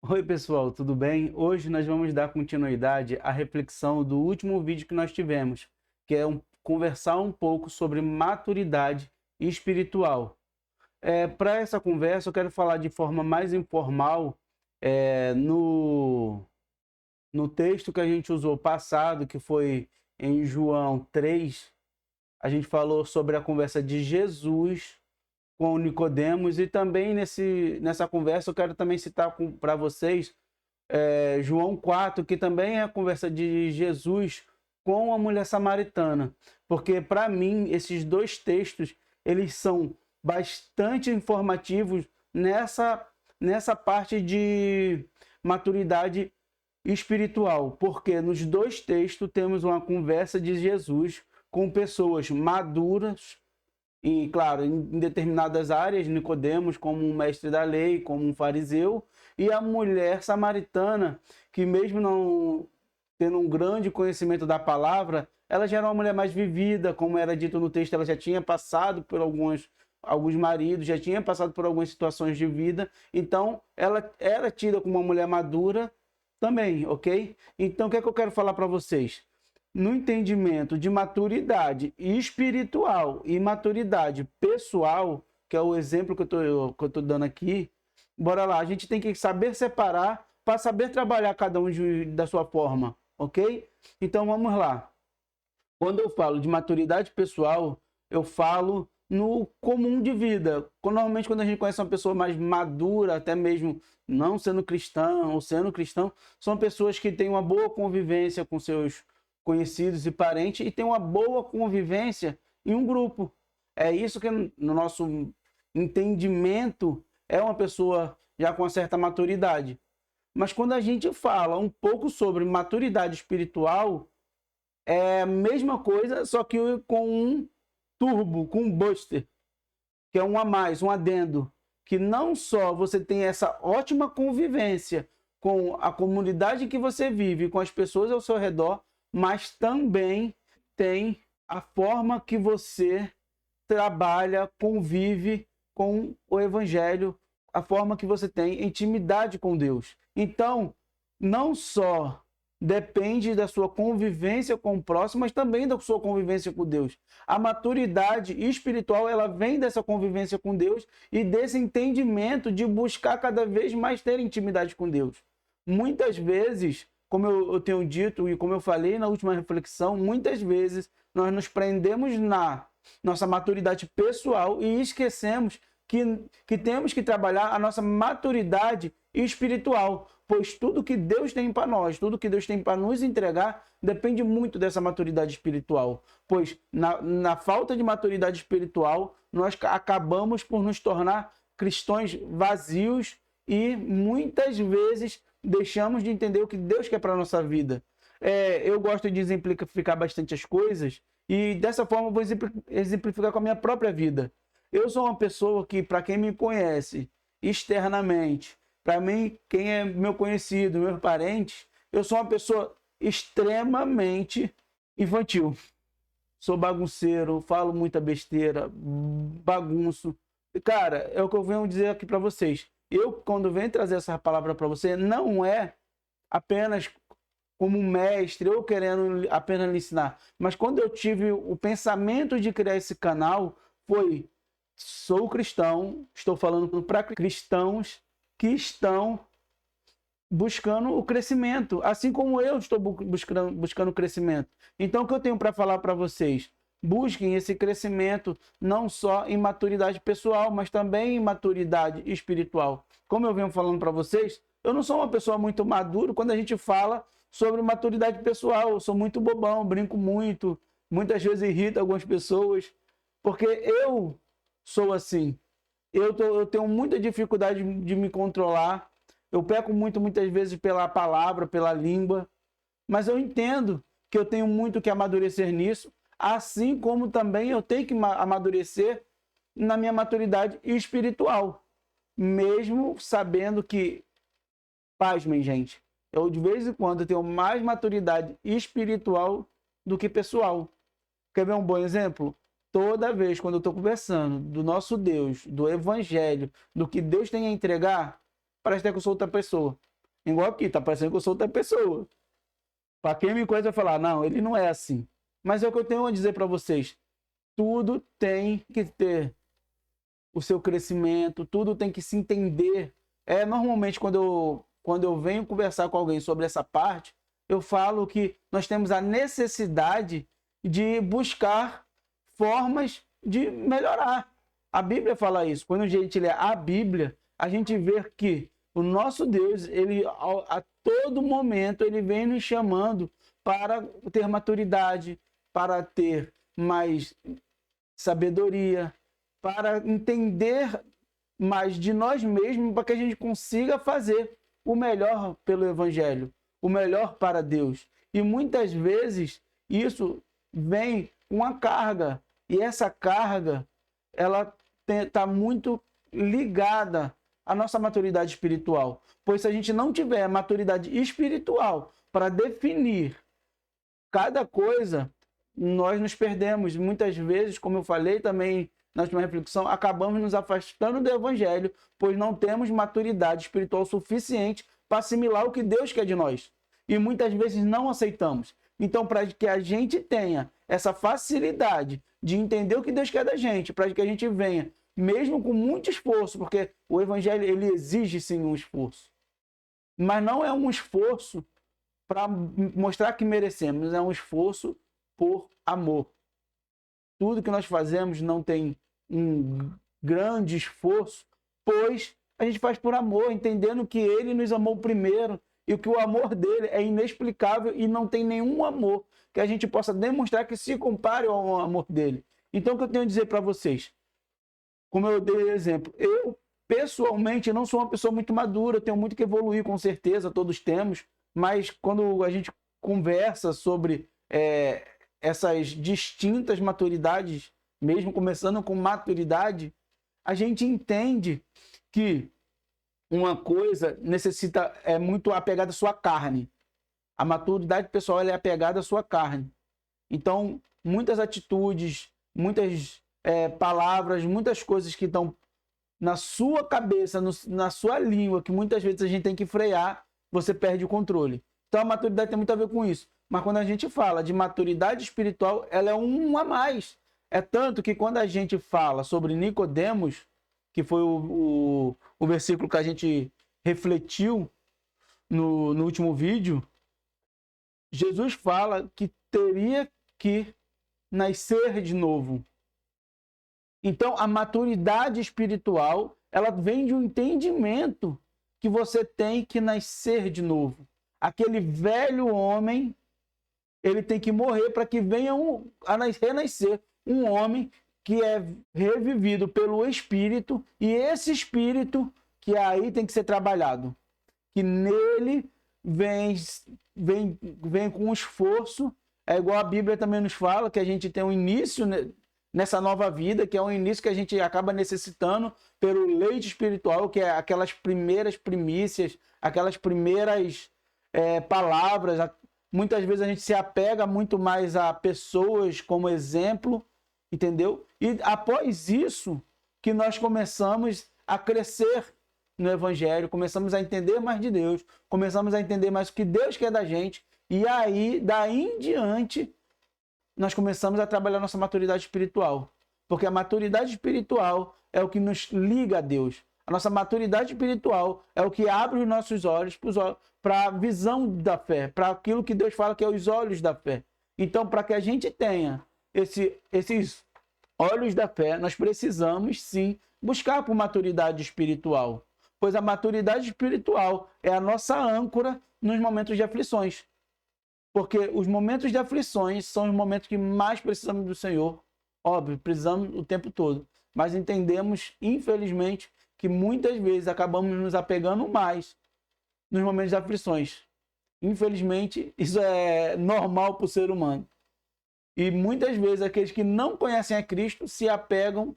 Oi pessoal, tudo bem? Hoje nós vamos dar continuidade à reflexão do último vídeo que nós tivemos, que é conversar um pouco sobre maturidade espiritual. Para essa conversa eu quero falar de forma mais informal, no texto que a gente usou passado, que foi em João 3. A gente falou sobre a conversa de Jesus com Nicodemos, e também nessa conversa eu quero também citar para vocês João 4, que também é a conversa de Jesus com a mulher samaritana, porque para mim esses dois textos eles são bastante informativos nessa parte de maturidade espiritual, porque nos dois textos temos uma conversa de Jesus com pessoas maduras e, claro, em determinadas áreas, Nicodemos como um mestre da lei, como um fariseu, e a mulher samaritana, que mesmo não tendo um grande conhecimento da palavra, ela já era uma mulher mais vivida, como era dito no texto, ela já tinha passado por alguns maridos, já tinha passado por algumas situações de vida, então ela era tida como uma mulher madura também, ok? Então o que é que eu quero falar para vocês? No entendimento de maturidade espiritual e maturidade pessoal, que é o exemplo que eu estou dando aqui, bora lá, a gente tem que saber separar para saber trabalhar cada um da sua forma, ok? Então vamos lá. Quando eu falo de maturidade pessoal, eu falo no comum de vida. Normalmente, quando a gente conhece uma pessoa mais madura, até mesmo não sendo cristão ou sendo cristão, são pessoas que têm uma boa convivência com seus conhecidos e parentes e têm uma boa convivência em um grupo. É isso que, no nosso entendimento, é uma pessoa já com uma certa maturidade. Mas quando a gente fala um pouco sobre maturidade espiritual, é a mesma coisa, só que com um turbo, com um buster, que é um a mais, um adendo, que não só você tem essa ótima convivência com a comunidade que você vive, com as pessoas ao seu redor, mas também tem a forma que você trabalha, convive com o evangelho, a forma que você tem intimidade com Deus. Então, não só depende da sua convivência com o próximo, mas também da sua convivência com Deus. A maturidade espiritual, ela vem dessa convivência com Deus e desse entendimento de buscar cada vez mais ter intimidade com Deus. Muitas vezes, como eu tenho dito e como eu falei na última reflexão, muitas vezes nós nos prendemos na nossa maturidade pessoal e esquecemos que temos que trabalhar a nossa maturidade espiritual, pois tudo que Deus tem para nós, tudo que Deus tem para nos entregar, depende muito dessa maturidade espiritual, pois na falta de maturidade espiritual, nós acabamos por nos tornar cristãos vazios e muitas vezes deixamos de entender o que Deus quer para a nossa vida. Eu gosto de exemplificar bastante as coisas e dessa forma eu vou exemplificar com a minha própria vida. Eu sou uma pessoa que, para quem me conhece externamente, para mim, quem é meu conhecido, meus parentes, eu sou uma pessoa extremamente infantil. Sou bagunceiro, falo muita besteira, bagunço. Cara, é o que eu venho dizer aqui para vocês. Eu, quando venho trazer essa palavra para você, não é apenas como um mestre ou querendo apenas lhe ensinar, mas quando eu tive o pensamento de criar esse canal, sou cristão, estou falando para cristãos que estão buscando o crescimento, assim como eu estou buscando o crescimento. Então, o que eu tenho para falar para vocês? Busquem esse crescimento não só em maturidade pessoal, mas também em maturidade espiritual. Como eu venho falando para vocês, eu não sou uma pessoa muito madura quando a gente fala sobre maturidade pessoal. Eu sou muito bobão, brinco muito, muitas vezes irrito algumas pessoas, porque eu sou assim. Eu tenho muita dificuldade de me controlar. Eu peco muitas vezes pela palavra, pela língua. Mas eu entendo que eu tenho muito que amadurecer nisso, assim como também eu tenho que amadurecer na minha maturidade espiritual. Mesmo sabendo que, pasmem, gente, eu de vez em quando tenho mais maturidade espiritual do que pessoal. Quer ver um bom exemplo? Toda vez quando eu estou conversando do nosso Deus, do Evangelho, do que Deus tem a entregar, parece até que eu sou outra pessoa. Igual aqui, tá parecendo que eu sou outra pessoa. Para quem me conhece vai falar, não, ele não é assim. Mas é o que eu tenho a dizer para vocês. Tudo tem que ter o seu crescimento, tudo tem que se entender. Normalmente quando eu venho conversar com alguém sobre essa parte, eu falo que nós temos a necessidade de buscar formas de melhorar. A Bíblia fala isso. Quando a gente lê a Bíblia, a gente vê que o nosso Deus, ele a todo momento, ele vem nos chamando para ter maturidade, para ter mais sabedoria, para entender mais de nós mesmos, para que a gente consiga fazer o melhor pelo Evangelho, o melhor para Deus. E muitas vezes isso vem com uma carga, e essa carga ela está muito ligada à nossa maturidade espiritual. Pois se a gente não tiver maturidade espiritual para definir cada coisa, nós nos perdemos. Muitas vezes, como eu falei também na última reflexão, acabamos nos afastando do Evangelho, pois não temos maturidade espiritual suficiente para assimilar o que Deus quer de nós. E muitas vezes não aceitamos. Então, para que a gente tenha essa facilidade de entender o que Deus quer da gente, para que a gente venha, mesmo com muito esforço, porque o Evangelho ele exige sim um esforço, mas não é um esforço para mostrar que merecemos, é um esforço por amor. Tudo que nós fazemos não tem um grande esforço, pois a gente faz por amor, entendendo que ele nos amou primeiro e que o amor dele é inexplicável e não tem nenhum amor que a gente possa demonstrar que se compare ao amor dele. Então, o que eu tenho a dizer para vocês? Como eu dei exemplo, eu pessoalmente não sou uma pessoa muito madura, tenho muito que evoluir, com certeza, todos temos, mas quando a gente conversa sobre essas distintas maturidades, mesmo começando com maturidade, a gente entende que uma coisa é muito apegada à sua carne. A maturidade pessoal ela é apegada à sua carne. Então, muitas atitudes, muitas palavras, muitas coisas que estão na sua cabeça, na sua língua, que muitas vezes a gente tem que frear, você perde o controle. Então, a maturidade tem muito a ver com isso. Mas quando a gente fala de maturidade espiritual, ela é um a mais. É tanto que quando a gente fala sobre Nicodemos, que foi o versículo que a gente refletiu no último vídeo, Jesus fala que teria que nascer de novo. Então, a maturidade espiritual, ela vem de um entendimento que você tem que nascer de novo. Aquele velho homem, ele tem que morrer para que venha a renascer um homem que é revivido pelo Espírito, e esse Espírito que aí tem que ser trabalhado. Que nele vem com esforço, é igual a Bíblia também nos fala, que a gente tem um início nessa nova vida, que é um início que a gente acaba necessitando pelo leite espiritual, que é aquelas primeiras primícias, aquelas primeiras palavras. Muitas vezes a gente se apega muito mais a pessoas como exemplo, entendeu? E após isso que nós começamos a crescer no Evangelho, começamos a entender mais de Deus, começamos a entender mais o que Deus quer da gente, e aí, daí em diante, nós começamos a trabalhar nossa maturidade espiritual. Porque a maturidade espiritual é o que nos liga a Deus. A nossa maturidade espiritual é o que abre os nossos olhos para a visão da fé, para aquilo que Deus fala que é os olhos da fé. Então, para que a gente tenha esses olhos da fé, nós precisamos sim buscar por maturidade espiritual. Pois a maturidade espiritual é a nossa âncora nos momentos de aflições. Porque os momentos de aflições são os momentos que mais precisamos do Senhor. Óbvio, precisamos o tempo todo. Mas entendemos, infelizmente, que muitas vezes acabamos nos apegando mais nos momentos de aflições. Infelizmente, isso é normal para o ser humano. E muitas vezes aqueles que não conhecem a Cristo se apegam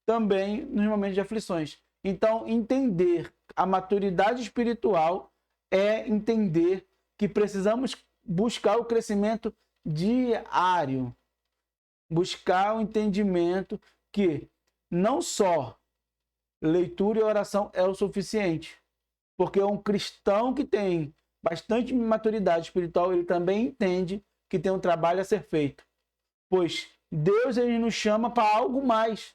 também nos momentos de aflições. Então, entender a maturidade espiritual é entender que precisamos buscar o crescimento diário. Buscar o entendimento que não só leitura e oração é o suficiente. Porque um cristão que tem bastante maturidade espiritual, ele também entende que tem um trabalho a ser feito. Pois Deus, ele nos chama para algo mais.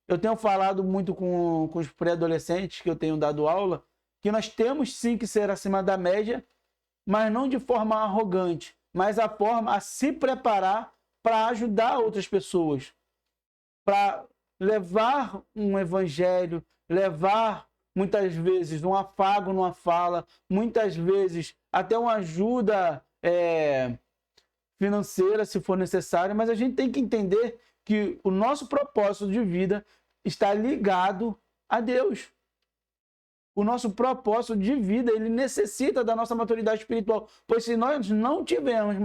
Eu tenho falado muito com os pré-adolescentes que eu tenho dado aula, que nós temos sim que ser acima da média, mas não de forma arrogante, mas a forma a se preparar para ajudar outras pessoas, para levar um evangelho, levar muitas vezes um afago numa fala, muitas vezes até uma ajuda financeira, se for necessário, mas a gente tem que entender que o nosso propósito de vida está ligado a Deus. O nosso propósito de vida, ele necessita da nossa maturidade espiritual, pois se nós não tivermos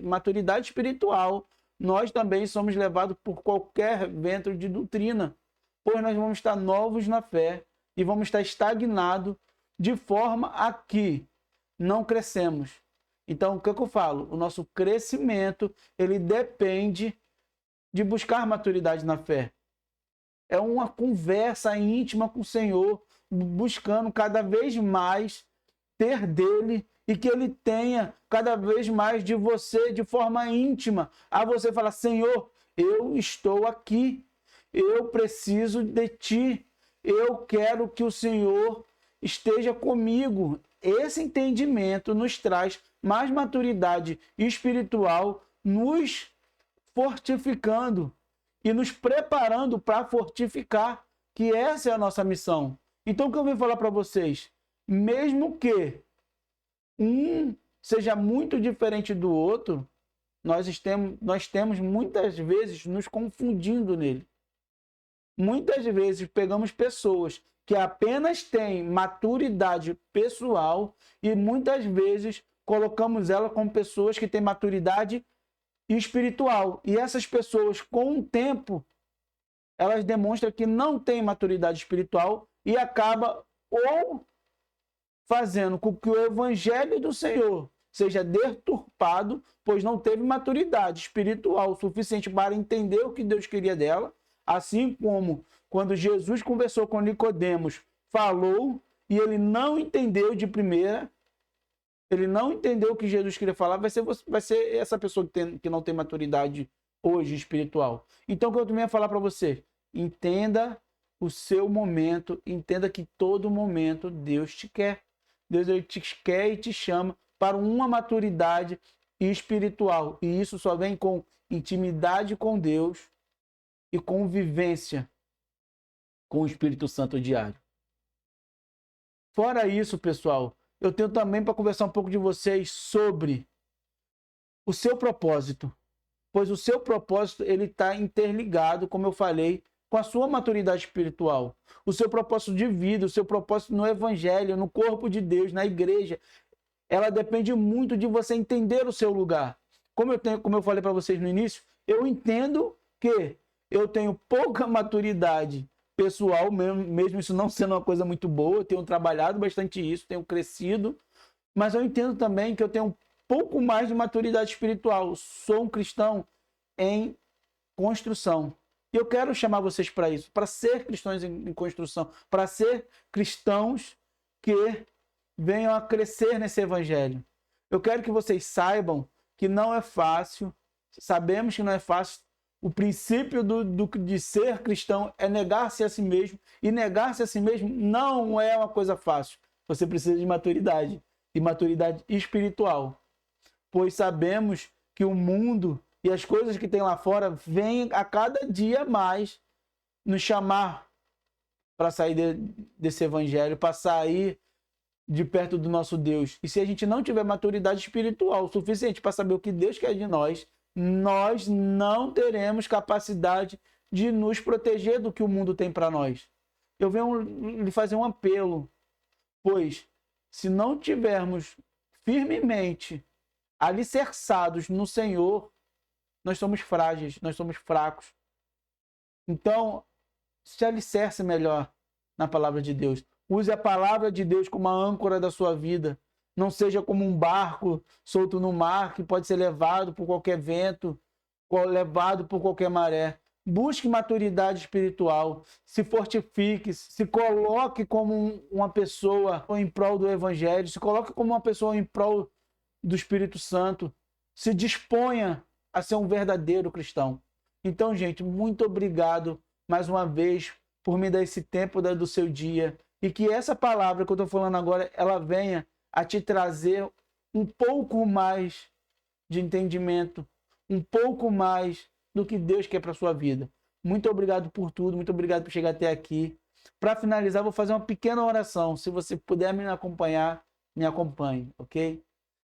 maturidade espiritual, nós também somos levados por qualquer vento de doutrina, pois nós vamos estar novos na fé e vamos estar estagnados de forma a que não crescemos. Então, o que eu falo? O nosso crescimento, ele depende de buscar maturidade na fé. É uma conversa íntima com o Senhor, buscando cada vez mais ter dele e que ele tenha cada vez mais de você de forma íntima. A você falar, Senhor, eu estou aqui, eu preciso de ti, eu quero que o Senhor esteja comigo. Esse entendimento nos traz mais maturidade espiritual, nos fortificando e nos preparando para fortificar, que essa é a nossa missão. Então, o que eu vim falar para vocês? Mesmo que um seja muito diferente do outro, nós temos muitas vezes nos confundindo nele. Muitas vezes pegamos pessoas que apenas têm maturidade pessoal e muitas vezes colocamos ela como pessoas que têm maturidade espiritual. E essas pessoas, com o tempo, elas demonstram que não têm maturidade espiritual e acaba ou fazendo com que o evangelho do Senhor seja deturpado, pois não teve maturidade espiritual suficiente para entender o que Deus queria dela, assim como quando Jesus conversou com Nicodemos, falou e ele não entendeu de primeira, ele não entendeu o que Jesus queria falar, vai ser essa pessoa que não tem maturidade hoje espiritual. Então, o que eu também ia falar para você, entenda o seu momento, entenda que todo momento Deus te quer. Deus ele te quer e te chama para uma maturidade espiritual. E isso só vem com intimidade com Deus e convivência com o Espírito Santo diário. Fora isso, pessoal, eu tenho também para conversar um pouco de vocês sobre o seu propósito. Pois o seu propósito ele está interligado, como eu falei, com a sua maturidade espiritual. O seu propósito de vida, o seu propósito no evangelho, no corpo de Deus, na igreja, ela depende muito de você entender o seu lugar. Como eu falei para vocês no início, eu entendo que eu tenho pouca maturidade pessoal, mesmo isso não sendo uma coisa muito boa, eu tenho trabalhado bastante isso, tenho crescido, mas eu entendo também que eu tenho um pouco mais de maturidade espiritual. Sou um cristão em construção. E eu quero chamar vocês para isso, para ser cristãos em construção, para ser cristãos que venham a crescer nesse evangelho. Eu quero que vocês saibam que não é fácil, sabemos que não é fácil. O princípio de ser cristão é negar-se a si mesmo, e negar-se a si mesmo não é uma coisa fácil. Você precisa de maturidade, e maturidade espiritual. Pois sabemos que o mundo e as coisas que tem lá fora vêm a cada dia mais nos chamar para sair desse evangelho, para sair de perto do nosso Deus. E se a gente não tiver maturidade espiritual suficiente para saber o que Deus quer de nós, nós não teremos capacidade de nos proteger do que o mundo tem para nós. Eu venho lhe fazer um apelo, pois se não tivermos firmemente alicerçados no Senhor, nós somos frágeis, nós somos fracos. Então, se alicerce melhor na palavra de Deus. Use a palavra de Deus como a âncora da sua vida. Não seja como um barco solto no mar que pode ser levado por qualquer vento, levado por qualquer maré. Busque maturidade espiritual, se fortifique, se coloque como uma pessoa em prol do Evangelho, se coloque como uma pessoa em prol do Espírito Santo, se disponha a ser um verdadeiro cristão. Então, gente, muito obrigado mais uma vez por me dar esse tempo do seu dia e que essa palavra que eu estou falando agora, ela venha a te trazer um pouco mais de entendimento, um pouco mais do que Deus quer para a sua vida. Muito obrigado por tudo, muito obrigado por chegar até aqui. Para finalizar, vou fazer uma pequena oração. Se você puder me acompanhar, me acompanhe, ok?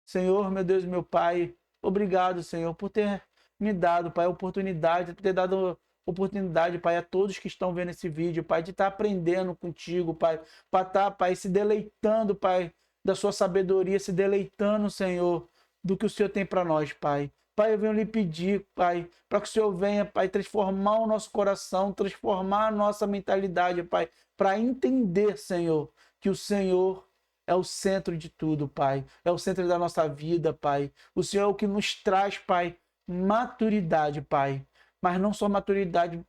Senhor, meu Deus e meu Pai, obrigado, Senhor, por ter me dado, Pai, a oportunidade, por ter dado oportunidade, Pai, a todos que estão vendo esse vídeo, Pai, de estar aprendendo contigo, Pai, para estar, Pai, se deleitando, Pai, da sua sabedoria, se deleitando, Senhor, do que o Senhor tem para nós, Pai. Pai, eu venho lhe pedir, Pai, para que o Senhor venha, Pai, transformar o nosso coração, transformar a nossa mentalidade, Pai, para entender, Senhor, que o Senhor é o centro de tudo, Pai. É o centro da nossa vida, Pai. O Senhor é o que nos traz, Pai, maturidade, Pai. Mas não só maturidade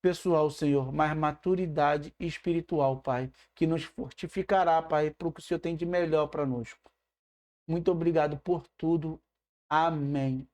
pessoal, Senhor, mas maturidade espiritual, Pai, que nos fortificará, Pai, para o que o Senhor tem de melhor para nós. Muito obrigado por tudo. Amém.